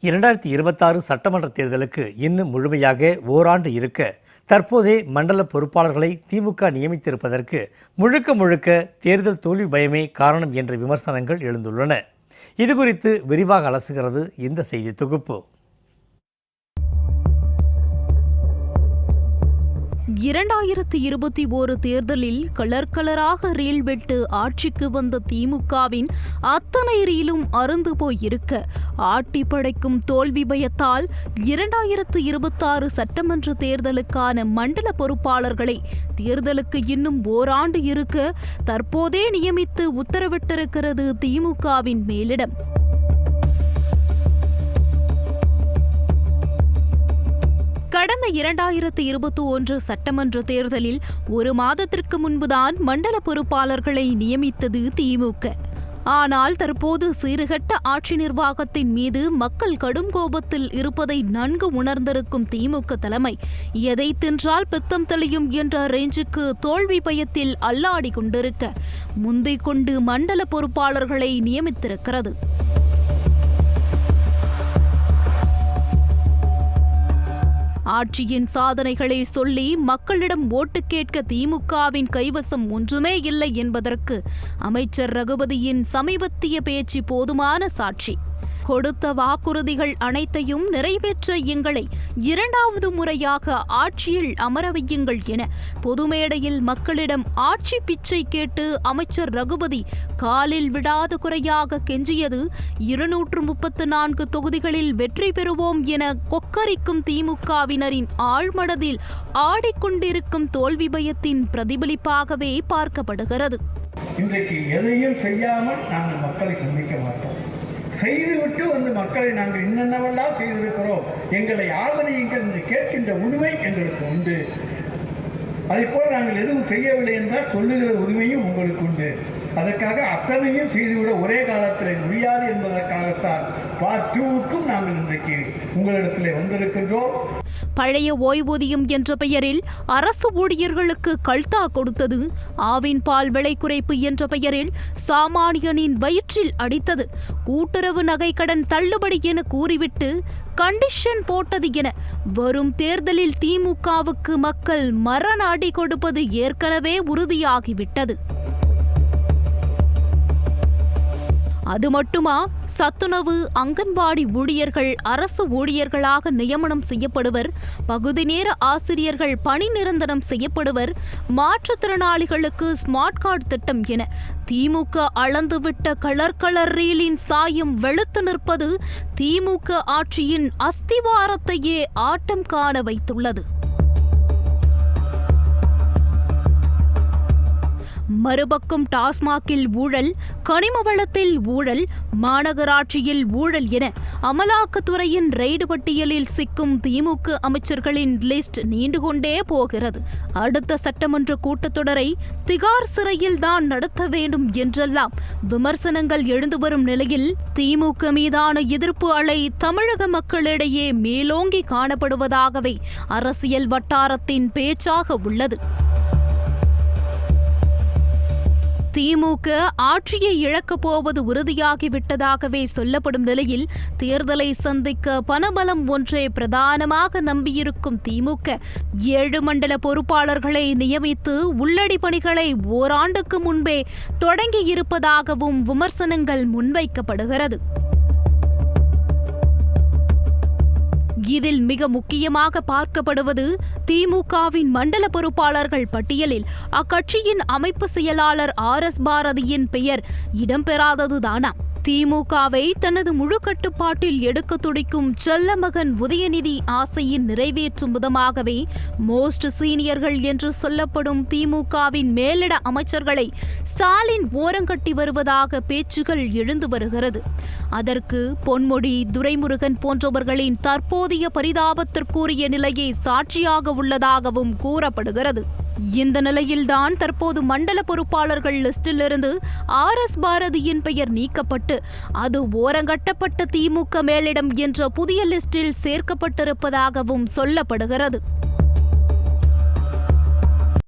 2026 சட்டமன்ற தேர்தலுக்கு இன்னும் முழுமையாக ஓராண்டு இருக்க தற்போதே மண்டல பொறுப்பாளர்களை திமுக நியமித்திருப்பதற்கு முழுக்க தேர்தல் தோல்வி பயமே காரணம் என்ற விமர்சனங்கள் எழுந்துள்ளன. இதுகுறித்து விரிவாக அலசுகிறது இந்த செய்தி தொகுப்பு. 2021 தேர்தலில் கலராக ரீல் வெட்டு ஆட்சிக்கு வந்த திமுகவின் அத்தனை ரீலும் அருந்து போயிருக்க ஆட்டி படைக்கும் தோல்வி பயத்தால் 2026 சட்டமன்ற தேர்தலுக்கான மண்டல பொறுப்பாளர்களை தேர்தலுக்கு இன்னும் ஓராண்டு இருக்க தற்போதே நியமித்து உத்தரவிட்டிருக்கிறது திமுகவின் மேலிடம். கடந்த 2021 சட்டமன்ற தேர்தலில் ஒரு மாதத்திற்கு முன்புதான் மண்டல பொறுப்பாளர்களை நியமித்தது திமுக. ஆனால் தற்போது சீர்கெட்ட ஆட்சி நிர்வாகத்தின் மீது மக்கள் கடும் கோபத்தில் இருப்பதை நன்கு உணர்ந்திருக்கும் திமுக தலைமை எதை தின்றால் பித்தம் தெளியும் என்ற ரேஞ்சுக்கு தோல்வி பயத்தில் அல்லாடி கொண்டிருக்க முந்திக் கொண்டு மண்டல பொறுப்பாளர்களை நியமித்திருக்கிறது. ஆட்சியின் சாதனைகளை சொல்லி மக்களிடம் ஓட்டு கேட்க திமுகவின் கைவசம் ஒன்றுமே இல்லை என்பதற்கு அமைச்சர் ரகுபதியின் சமீபத்திய பேச்சு போதுமான சாட்சி. கொடுத்த வாக்குறுதிகள் அனைத்தையும் நிறைவேற்ற எங்களை இரண்டாவது முறையாக ஆட்சியில் அமர வையுங்கள் என பொதுமேடையில் மக்களிடம் ஆட்சி பிச்சை கேட்டு அமைச்சர் ரகுபதி காலில் விடாத குறையாக கெஞ்சியது 234 தொகுதிகளில் வெற்றி பெறுவோம் என கொக்கரிக்கும் திமுகவினரின் ஆழ்மனதில் ஆடிக்கொண்டிருக்கும் தோல்வி பயத்தின் பிரதிபலிப்பாகவே பார்க்கப்படுகிறது. இன்றைக்கு எதையும் செய்யாமல் நாங்கள் மக்களை சந்திக்க மாட்டோம். செய்துவிட்டு வந்து மக்களை நாங்கள் என்னென்னவெல்லாம் செய்திருக்கிறோம், எங்களை ஆதரியுங்கள் என்று கேட்கின்ற உரிமை எங்களுக்கு உண்டு. அதைப்போல் நாங்கள் எதுவும் செய்யவில்லை என்றால் சொல்லுகிற உரிமையும் உங்களுக்கு உண்டு. அதற்காக அத்தனையும் செய்துவிட ஒரே காலத்தில் முடியாது என்பதற்காகத்தான் பார்ட் 2க்கும் நாங்கள் இன்றைக்கு உங்களிடத்தில் வந்திருக்கின்றோம். பழைய ஓய்வூதியம் என்ற பெயரில் அரசு ஊழியர்களுக்கு கல்தா கொடுத்தது, ஆவின் பால் விலை குறைப்பு என்ற பெயரில் சாமானியனின் வயிற்றில் அடித்தது, கூட்டுறவு நகை கடன் தள்ளுபடி என கூறிவிட்டு கண்டிஷன் போட்டது என வரும் தேர்தலில் திமுகவுக்கு மக்கள் மரண அடி கொடுப்பது ஏற்கனவே உறுதியாகிவிட்டது. அது மட்டுமா, சத்துணவு அங்கன்வாடி ஊழியர்கள் அரசு ஊழியர்களாக நியமனம் செய்யப்படுவர், பகுதி நேர ஆசிரியர்கள் பணி நிரந்தரம் செய்யப்படுவர், மாற்றுத்திறனாளிகளுக்கு ஸ்மார்ட் கார்டு திட்டம் என திமுக அளந்துவிட்ட கலர் ரீலின் சாயம் வெளுத்து நிற்பது திமுக ஆட்சியின் அஸ்திவாரத்தையே ஆட்டம் காண வைத்துள்ளது. மறுபக்கம் டாஸ்மாகில் ஊழல், கனிம வளத்தில் ஊழல், மாநகராட்சியில் ஊழல் என அமலாக்கத்துறையின் ரெய்டு பட்டியலில் சிக்கும் திமுக அமைச்சர்களின் லிஸ்ட் நீண்டு கொண்டே போகிறது. அடுத்த சட்டமன்ற கூட்டத்தொடரை திகார் சிறையில் தான் நடத்த வேண்டும் என்றெல்லாம் விமர்சனங்கள் எழுந்து வரும் நிலையில் திமுக மீதான எதிர்ப்பு அலை தமிழக மக்களிடையே மேலோங்கி காணப்படுவதாகவே அரசியல் வட்டாரத்தின் பேச்சாக உள்ளது. திமுக ஆட்சியை இழக்கப் போவது உறுதியாகிவிட்டதாகவே சொல்லப்படும் நிலையில் தேர்தலை சந்திக்க பணபலம் ஒன்றே பிரதானமாக நம்பியிருக்கும் திமுக 7 மண்டல பொறுப்பாளர்களை நியமித்து உள்ளடி பணிகளை ஓராண்டுக்கு முன்பே தொடங்கியிருப்பதாகவும் விமர்சனங்கள் முன்வைக்கப்படுகிறது. இதில் மிக முக்கியமாக பார்க்கப்படுவது திமுகவின் மண்டல பொறுப்பாளர்கள் பட்டியலில் அக்கட்சியின் அமைப்பு செயலாளர் RS பாரதியின் பெயர் இடம்பெறாததுதானா? திமுகவை தனது முழு கட்டுப்பாட்டில் எடுக்க துடிக்கும் செல்ல மகன் உதயநிதி ஆசையின் நிறைவேற்றும் விதமாகவே மோஸ்ட் சீனியர்கள் என்று சொல்லப்படும் திமுகவின் மேலிட அமைச்சர்களை ஸ்டாலின் ஓரங்கட்டி வருவதாக பேச்சுகள் எழுந்து வருகிறது. அதற்கு பொன்முடி, துரைமுருகன் போன்றவர்களின் தற்போதைய பரிதாபத்திற்குரிய நிலையை சாட்சியாக உள்ளதாகவும் கூறப்படுகிறது. இந்த நிலையில்தான் தற்போது மண்டல பொறுப்பாளர்கள் லிஸ்டிலிருந்து RS பாரதியின் பெயர் நீக்கப்பட்டு அது ஓரங்கட்டப்பட்ட திமுக மேலிடம் என்ற புதிய லிஸ்டில் சேர்க்கப்பட்டிருப்பதாகவும் சொல்லப்படுகிறது.